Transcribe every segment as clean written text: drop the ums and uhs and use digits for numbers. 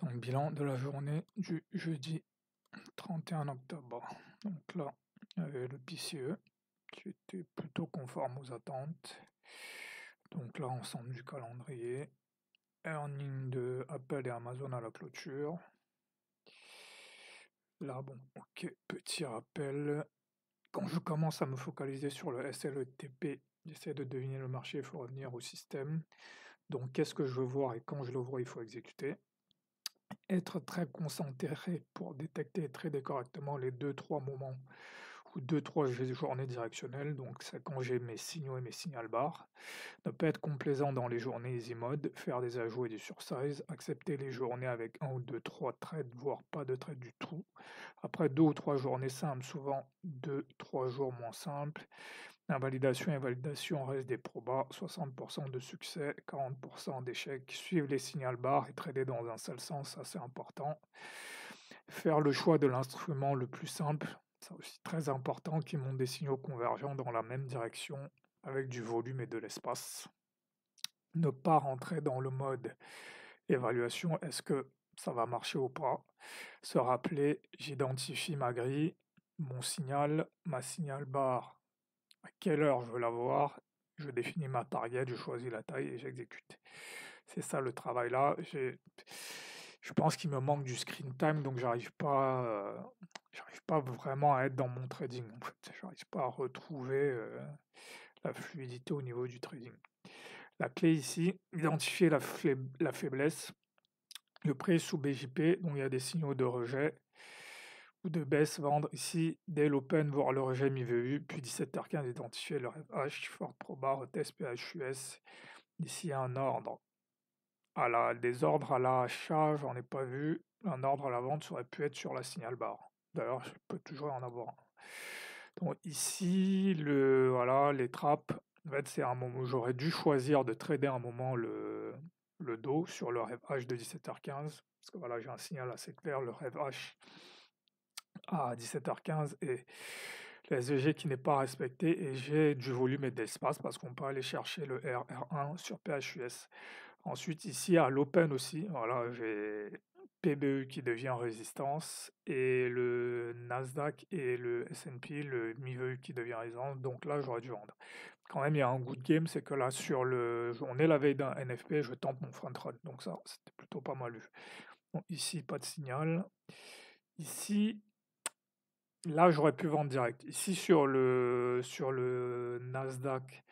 Donc, bilan de la journée du jeudi 31 octobre. Donc là, il y avait le PCE qui était plutôt conforme aux attentes. Donc là, ensemble du calendrier. Earning de Apple et Amazon à la clôture. Là, bon, ok, petit rappel. Quand je commence à me focaliser sur le SLETP, j'essaie de deviner le marché, il faut revenir au système. Donc, qu'est-ce que je veux voir et quand je le vois, il faut exécuter. Être très concentré pour détecter et trader correctement les deux-trois moments ou deux-trois journées directionnelles, donc c'est quand j'ai mes signaux et mes signal bars. Ne pas être complaisant dans les journées easy mode, faire des ajouts et du sursize, accepter les journées avec un ou deux, trois trades, voire pas de trades du tout. Après 2 ou 3 journées simples, souvent 2, 3 jours moins simples. Invalidation et validation restent des probas, 60% de succès, 40% d'échecs. Suivre les signal bars et trader dans un seul sens, assez important. Faire le choix de l'instrument le plus simple, c'est aussi très important, qui montre des signaux convergents dans la même direction avec du volume et de l'espace. Ne pas rentrer dans le mode évaluation, est-ce que ça va marcher ou pas. Se rappeler, j'identifie ma grille, mon signal, ma signal bar, à quelle heure je veux l'avoir, je définis ma target, je choisis la taille et j'exécute. C'est ça le travail là. Je pense qu'il me manque du screen time, donc j'arrive pas vraiment à être dans mon trading en fait. J'arrive pas à retrouver la fluidité au niveau du trading. La clé ici, identifier la faiblesse. Le prix est sous BJP, donc il y a des signaux de rejet ou de baisse, vendre ici dès l'open, voir le rejet mi-VU, puis 17h15, identifier le FH, Fort Probar, retest PHUS, ici un ordre. Des ordres à l'achat, j'en ai pas vu. Un ordre à la vente, ça aurait pu être sur la signal bar. D'ailleurs, je peux toujours en avoir un. Donc ici, voilà, les trappes, en fait, c'est un moment où j'aurais dû choisir de trader un moment le dos sur le rêve H de 17h15. Parce que voilà, j'ai un signal assez clair, le rêve H à 17h15 et le SVG qui n'est pas respecté et j'ai du volume et de l'espace parce qu'on peut aller chercher le RR1 sur PHUS. Ensuite, ici à l'open aussi, voilà, j'ai PBE qui devient résistance et le Nasdaq et le S&P, le MIVE qui devient résistance. Donc là, j'aurais dû vendre. Quand même, il y a un good game, c'est que là, on est la veille d'un NFP, je tente mon front run. Donc ça, c'était plutôt pas mal vu. Donc ici, pas de signal. Ici, là, j'aurais pu vendre direct. Ici, sur le Nasdaq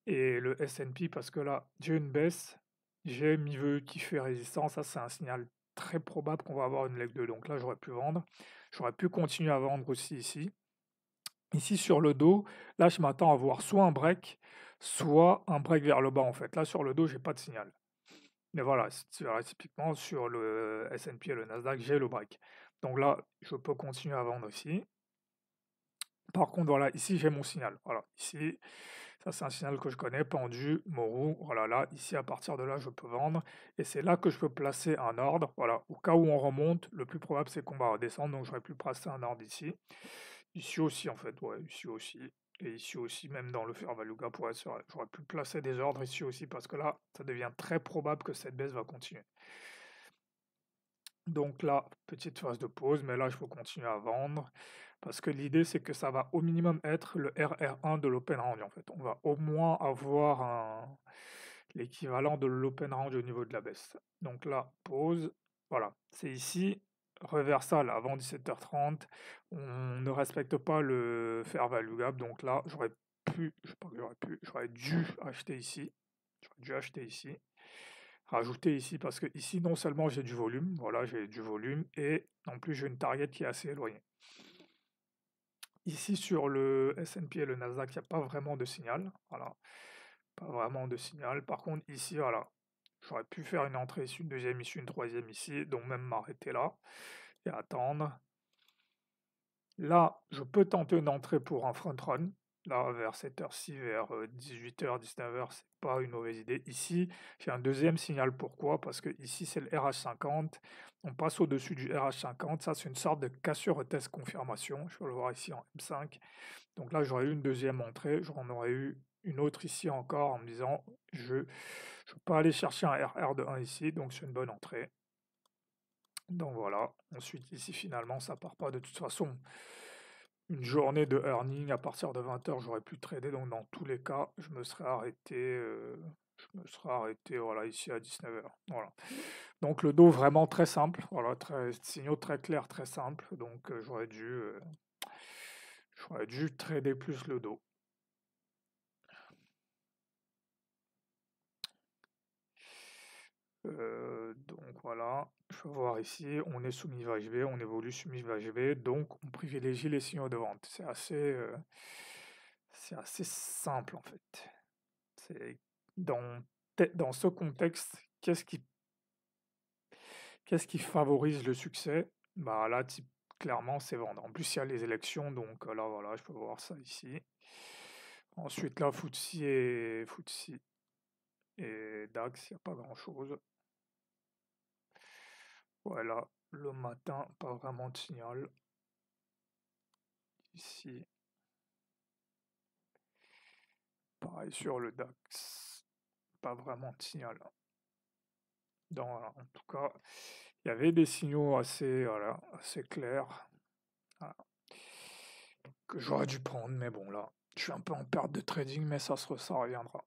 et le S&P, parce que là, j'ai une baisse, j'ai MIVE qui fait résistance, ça c'est un signal très probable qu'on va avoir une leg 2, donc là j'aurais pu vendre. J'aurais pu continuer à vendre aussi ici. Ici sur le dos, là je m'attends à voir soit un break vers le bas en fait. Là sur le dos, j'ai pas de signal. Mais voilà, typiquement sur le S&P et le Nasdaq, j'ai le break. Donc là, je peux continuer à vendre ici. Par contre, voilà, ici j'ai mon signal. Voilà, ici, ça c'est un signal que je connais, pendu, Moru. Voilà, là, ici à partir de là, je peux vendre. Et c'est là que je peux placer un ordre. Voilà, au cas où on remonte, le plus probable c'est qu'on va redescendre, donc j'aurais pu placer un ordre ici. Ici aussi, en fait, ouais, ici aussi. Et ici aussi, même dans le Fair Value Gap, ouais, j'aurais pu placer des ordres ici aussi, parce que là, ça devient très probable que cette baisse va continuer. Donc là, petite phase de pause, mais là, je peux continuer à vendre parce que l'idée, c'est que ça va au minimum être le RR1 de l'open range, en fait. On va au moins avoir l'équivalent de l'open range au niveau de la baisse. Donc là, pause. Voilà, c'est ici, reversal avant 17h30. On ne respecte pas le fair value gap, donc là, je sais pas que j'aurais dû acheter ici. J'aurais dû acheter ici. Rajouter ici parce que ici non seulement j'ai du volume, voilà, j'ai du volume et en plus j'ai une target qui est assez éloignée. Ici sur le S&P et le Nasdaq, il n'y a pas vraiment de signal, voilà, pas vraiment de signal. Par contre ici, voilà, j'aurais pu faire une entrée ici, une deuxième ici, une troisième ici, donc même m'arrêter là et attendre. Là, je peux tenter une entrée pour un front run. Là, vers cette heure-ci, vers 18h, 19h, c'est pas une mauvaise idée. Ici, j'ai un deuxième signal. Pourquoi? Parce que ici, c'est le RH50. On passe au-dessus du RH50. Ça, c'est une sorte de cassure test confirmation. Je vais le voir ici en M5. Donc là, j'aurais eu une deuxième entrée. J'en aurais eu une autre ici encore en me disant, je peux aller chercher un RR de 1 ici. Donc, c'est une bonne entrée. Donc voilà, ensuite ici finalement ça part pas de toute façon. Une journée de earning à partir de 20 h j'aurais pu trader, donc dans tous les cas, je me serais arrêté voilà, ici à 19 h. Voilà. Donc le dos vraiment très simple, voilà, signaux très clairs, très simples. Donc j'aurais dû trader plus le dos. Donc voilà, je peux voir ici, on est sous mi-vache V, on évolue sous mi-vache V, donc on privilégie les signaux de vente. C'est assez simple en fait. C'est dans, dans ce contexte, qu'est-ce qui favorise le succès? Bah là, clairement, c'est vendre. En plus, il y a les élections, donc là, voilà, je peux voir ça ici. Ensuite, là, FTSE et DAX, il n'y a pas grand-chose. Voilà, le matin, pas vraiment de signal. Ici, pareil sur le DAX, pas vraiment de signal. En tout cas, il y avait des signaux assez, voilà, assez clairs, voilà, que j'aurais dû prendre, mais bon, là, je suis un peu en perte de trading, mais ça reviendra.